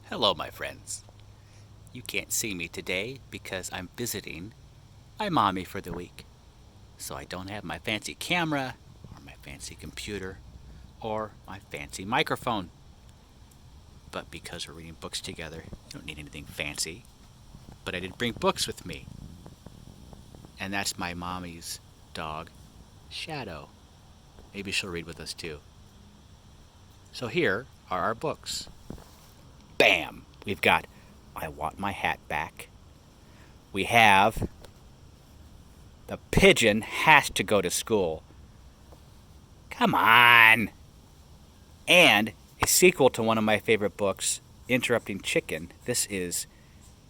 Hello, my friends. You can't see me today because I'm visiting my mommy for the week. So I don't have my fancy camera, or my fancy computer, or my fancy microphone. But because we're reading books together, you don't need anything fancy. But I did bring books with me. And that's my mommy's dog, Shadow. Maybe she'll read with us too. So here are our books. Bam! We've got I Want My Hat Back. We have The Pigeon Has to Go to School. Come on! And a sequel to one of my favorite books, Interrupting Chicken. This is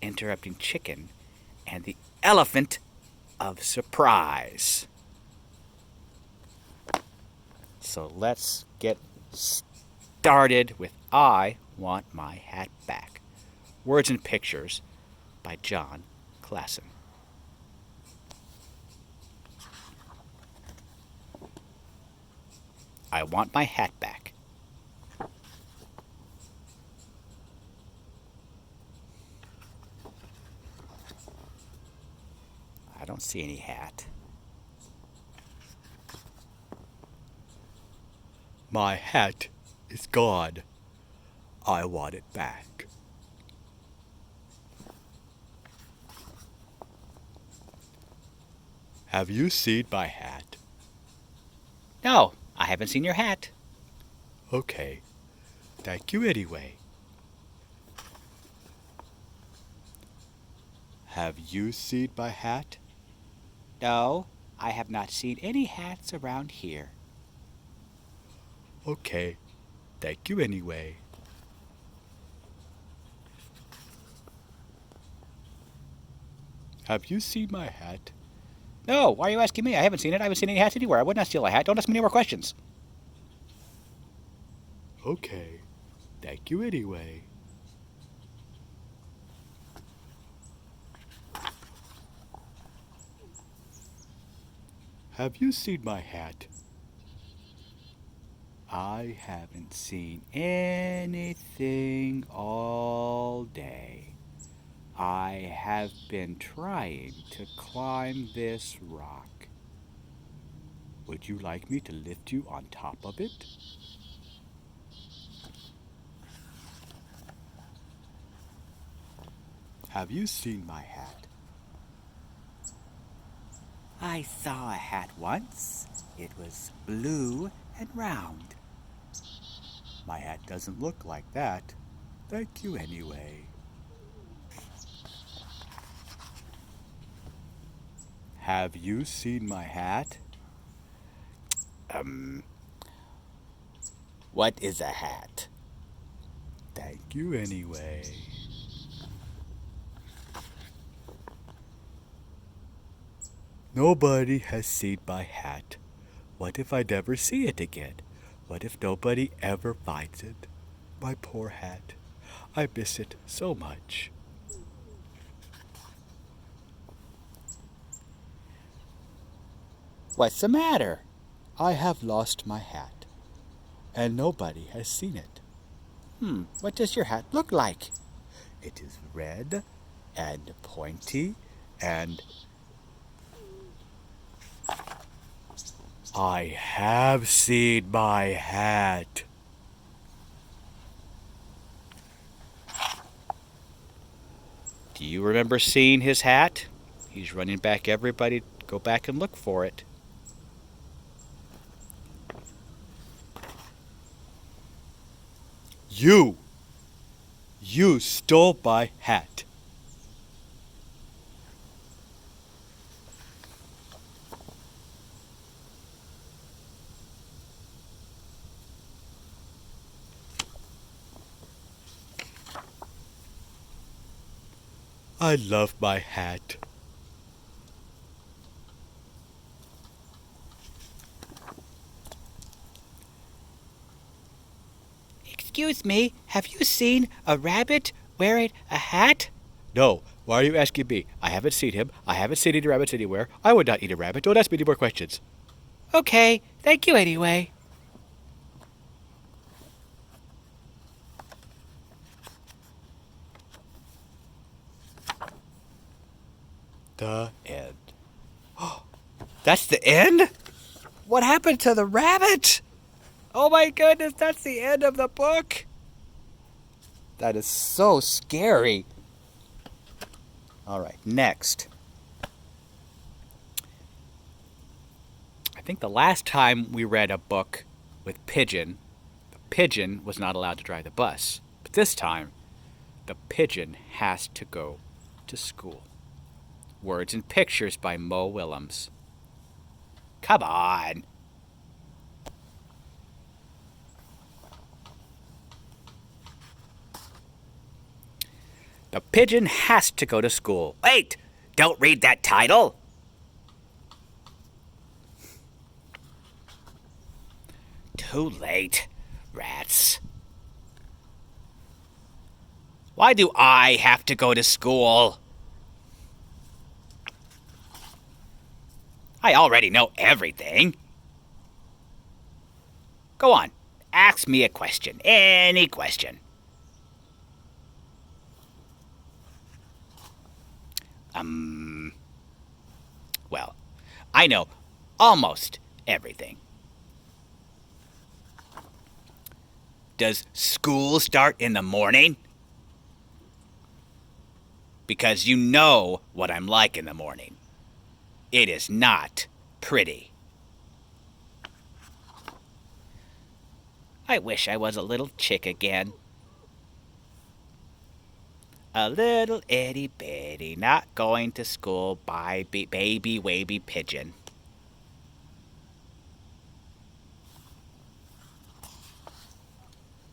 Interrupting Chicken and the Elephant of Surprise. So let's get started with I Want My Hat Back. Words and Pictures by John Klassen. I want my hat back. I don't see any hat. My hat is gone. I want it back. Have you seen my hat? No, I haven't seen your hat. Okay, thank you anyway. Have you seen my hat? No, I have not seen any hats around here. Okay, thank you anyway. Have you seen my hat? No, why are you asking me? I haven't seen it. I haven't seen any hats anywhere. I would not steal a hat. Don't ask me any more questions. Okay, thank you anyway. Have you seen my hat? I haven't seen anything all day. I have been trying to climb this rock. Would you like me to lift you on top of it? Have you seen my hat? I saw a hat once. It was blue and round. My hat doesn't look like that. Thank you anyway. Have you seen my hat? What is a hat? Thank you anyway. Nobody has seen my hat. What if I never see it again? What if nobody ever finds it? My poor hat. I miss it so much. What's the matter? I have lost my hat, and nobody has seen it. What does your hat look like? It is red and pointy and... I have seen my hat. Do you remember seeing his hat? He's running back. Everybody, go back and look for it. You stole my hat. I love my hat. Excuse me, have you seen a rabbit wearing a hat? No, why are you asking me? I haven't seen him. I haven't seen any rabbits anywhere. I would not eat a rabbit. Don't ask me any more questions. Okay, thank you anyway. The end. That's the end? What happened to the rabbit? Oh my goodness, that's the end of the book. That is so scary. All right, next. I think the last time we read a book with Pigeon, the pigeon was not allowed to drive the bus. But this time, the pigeon has to go to school. Words and Pictures by Willems. Come on. The pigeon has to go to school. Wait! Don't read that title! Too late, rats. Why do I have to go to school? I already know everything. Go on, ask me a question, any question. Well, I know almost everything. Does school start in the morning? Because you know what I'm like in the morning. It is not pretty. I wish I was a little chick again. A little itty bitty, not going to school, baby wavy pigeon.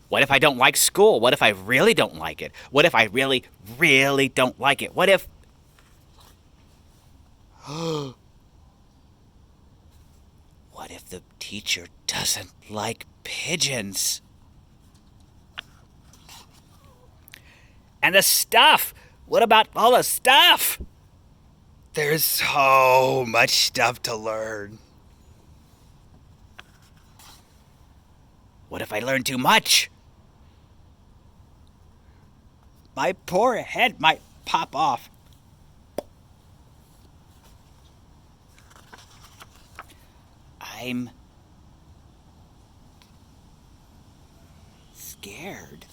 What if I don't like school? What if I really don't like it? What if I really, really don't like it? What if... What if the teacher doesn't like pigeons? And the stuff! What about all the stuff? There's so much stuff to learn. What if I learn too much? My poor head might pop off. I'm scared.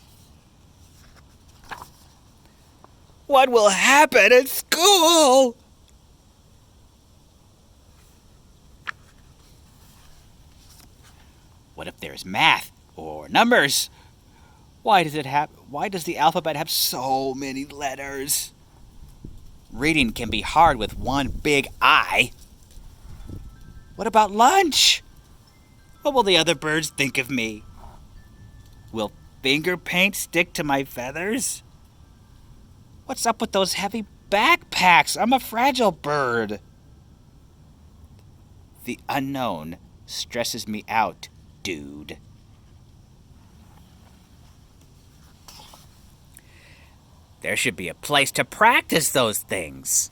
What will happen at school? What if there's math or numbers? Why does the alphabet have so many letters? Reading can be hard with one big I. What about lunch? What will the other birds think of me? Will finger paint stick to my feathers? What's up with those heavy backpacks? I'm a fragile bird. The unknown stresses me out, dude. There should be a place to practice those things.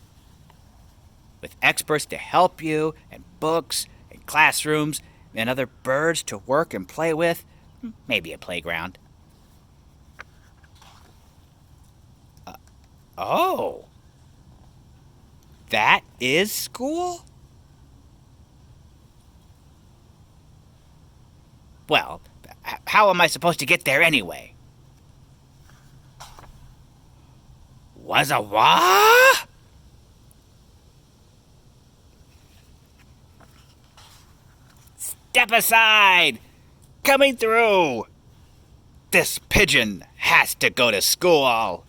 With experts to help you, and books, and classrooms, and other birds to work and play with. Maybe a playground. Oh. That is school? Well, how am I supposed to get there anyway? Was a what? Step aside! Coming through! This pigeon has to go to school!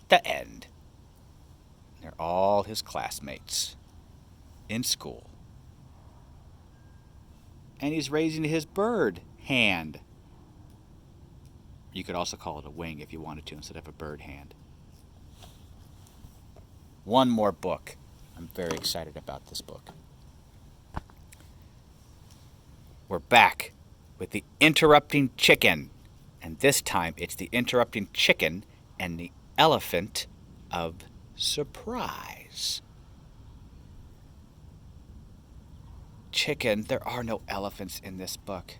The end. They're all his classmates in school. And he's raising his bird hand. You could also call it a wing if you wanted to instead of a bird hand. One more book. I'm very excited about this book. We're back with the interrupting chicken. And this time it's the interrupting chicken and the elephant of surprise. Chicken, there are no elephants in this book.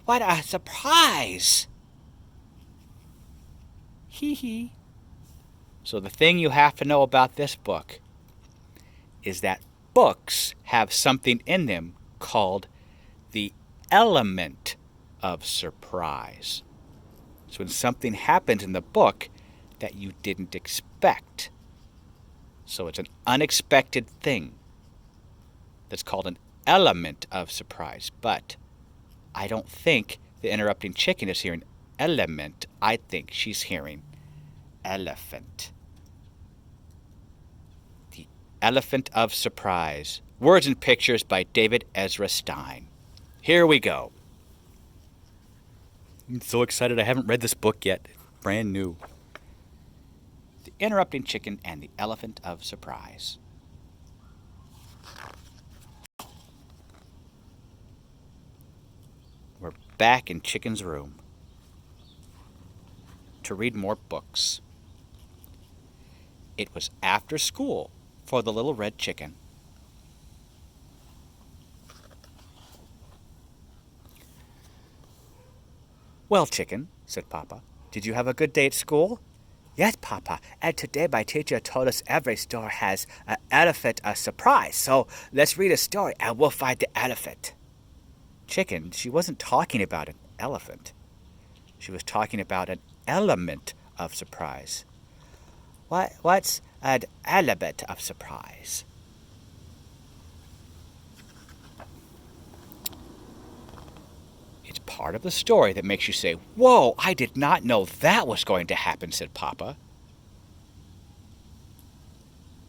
What a surprise! Hee hee. So the thing you have to know about this book is that books have something in them called the element of surprise. So when something happens in the book that you didn't expect. So it's an unexpected thing. That's called an element of surprise. But I don't think the interrupting chicken is hearing element. I think she's hearing elephant. The Elephant of Surprise. Words and Pictures by David Ezra Stein. Here we go. I'm so excited. I haven't read this book yet. Brand new. The Interrupting Chicken and the Elephant of Surprise. We're back in Chicken's room to read more books. It was after school for the little red chicken. Well, Chicken, said Papa, did you have a good day at school? Yes, Papa, and today my teacher told us every story has an elephant a surprise, so let's read a story and we'll find the elephant. Chicken, she wasn't talking about an elephant. She was talking about an element of surprise. What's an element of surprise? It's part of the story that makes you say, "Whoa, I did not know that was going to happen," said Papa.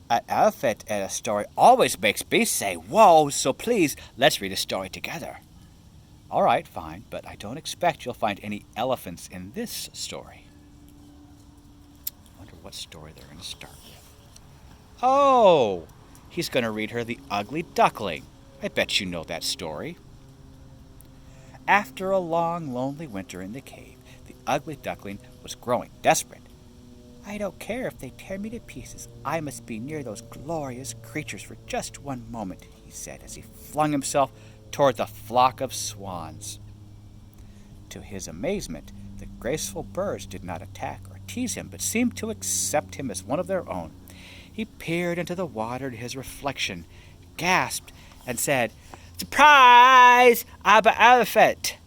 An elephant in a story always makes me say, whoa, so please, let's read a story together. All right, fine, but I don't expect you'll find any elephants in this story. I wonder what story they're going to start with. Oh, he's going to read her The Ugly Duckling. I bet you know that story. After a long, lonely winter in the cave, the ugly duckling was growing desperate. I don't care if they tear me to pieces. I must be near those glorious creatures for just one moment, he said as he flung himself toward the flock of swans. To his amazement, the graceful birds did not attack or tease him, but seemed to accept him as one of their own. He peered into the water at his reflection, gasped, and said, "Surprise! I'm an elephant."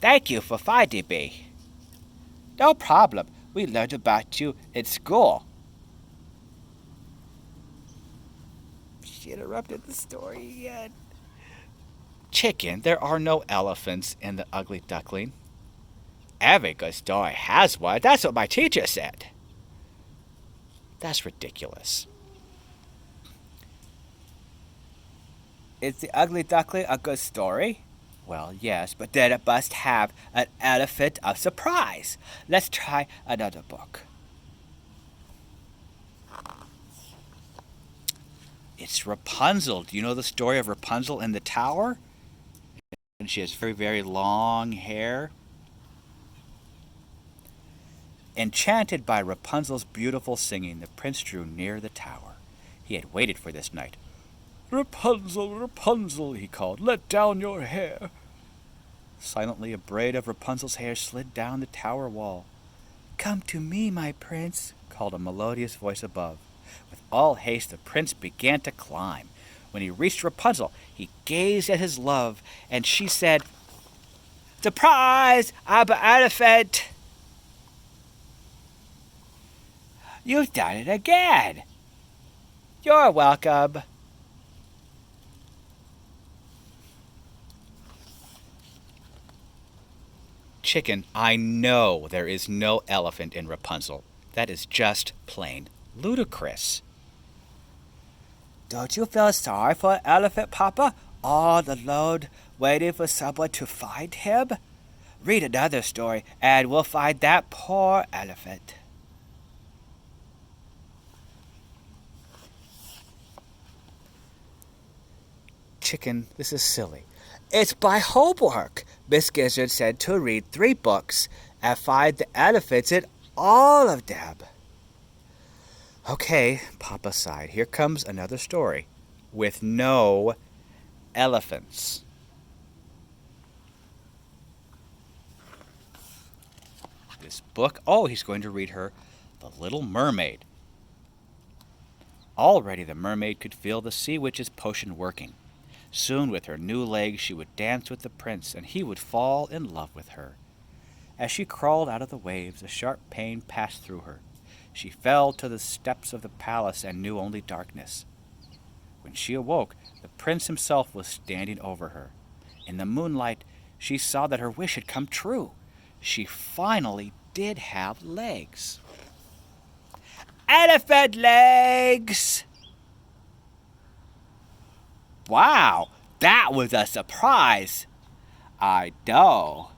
"Thank you for finding me." "No problem. We learned about you in school." She interrupted the story again. "Chicken, there are no elephants in The Ugly Duckling." "Every good story has one. That's what my teacher said." "That's ridiculous." "Is The Ugly Duckling a good story?" "Well, yes, but then it must have an element of surprise. Let's try another book." It's Rapunzel. Do you know the story of Rapunzel in the tower? And she has very, very long hair. Enchanted by Rapunzel's beautiful singing, the prince drew near the tower. He had waited for this night. "Rapunzel, Rapunzel," he called, "let down your hair." Silently, a braid of Rapunzel's hair slid down the tower wall. "Come to me, my prince," called a melodious voice above. With all haste, the prince began to climb. When he reached Rapunzel, he gazed at his love, and she said, "Surprise! I'm an elephant." "You've done it again." "You're welcome." "Chicken, I know there is no elephant in Rapunzel. That is just plain ludicrous." "Don't you feel sorry for an elephant, Papa? All alone, waiting for someone to find him? Read another story, and we'll find that poor elephant." "Chicken, this is silly." "It's my homework. Miss Gizzard said to read 3 books and find the elephants in all of them." "Okay," Papa sighed. "Here comes another story with no elephants." This this book? Oh, he's going to read her The Little Mermaid. Already the mermaid could feel the sea witch's potion working. Soon with her new legs she would dance with the prince, and he would fall in love with her. As she crawled out of the waves, a sharp pain passed through her. She fell to the steps of the palace and knew only darkness. When she awoke, the prince himself was standing over her. In the moonlight, she saw that her wish had come true. She finally did have legs. Elephant legs! Wow, that was a surprise. I know.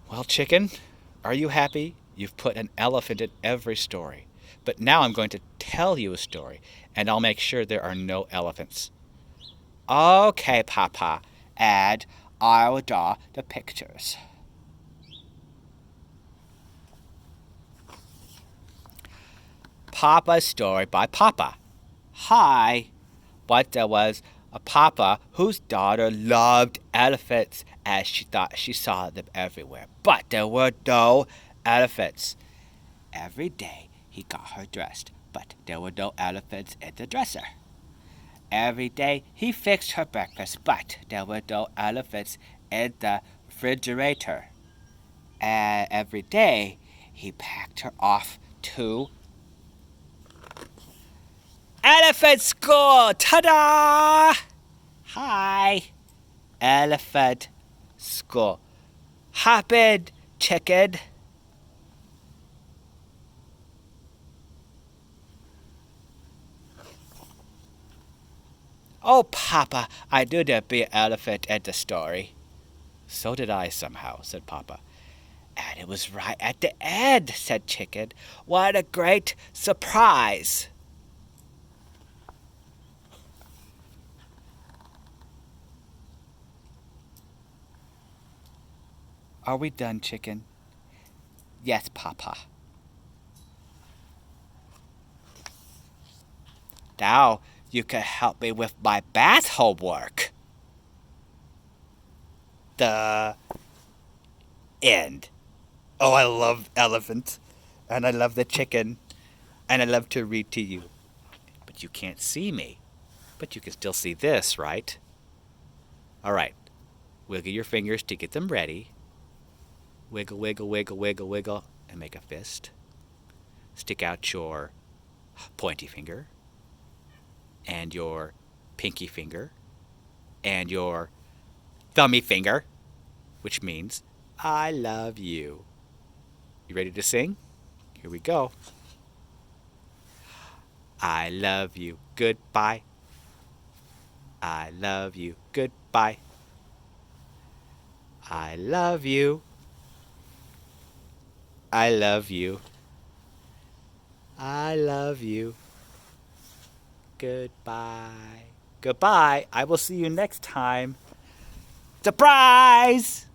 Well, chicken, are you happy? You've put an elephant in every story. But now I'm going to tell you a story, and I'll make sure there are no elephants. Okay, Papa, and I'll draw the pictures. Papa's story by Papa. Hi. But there was a papa whose daughter loved elephants as she thought she saw them everywhere. But there were no elephants. Every day he got her dressed, but there were no elephants in the dresser. Every day he fixed her breakfast, but there were no elephants in the refrigerator. And every day he packed her off to elephant school! Ta-da! Hi, elephant school. Hop in, chicken. Oh, Papa, I knew there'd be an elephant in the story. So did I somehow, said Papa. And it was right at the end, said Chicken. What a great surprise! Are we done, Chicken? Yes, Papa. Now you can help me with my math homework. The end. Oh, I love elephants, and I love the chicken, and I love to read to you. But you can't see me. But you can still see this, right? All right. Wiggle your fingers to get them ready. Wiggle, wiggle, wiggle, wiggle, wiggle, and make a fist. Stick out your pointy finger, and your pinky finger, and your thummy finger, which means I love you. You ready to sing? Here we go. I love you. Goodbye. I love you. Goodbye. I love you. I love you. I love you. Goodbye. Goodbye. I will see you next time. Surprise!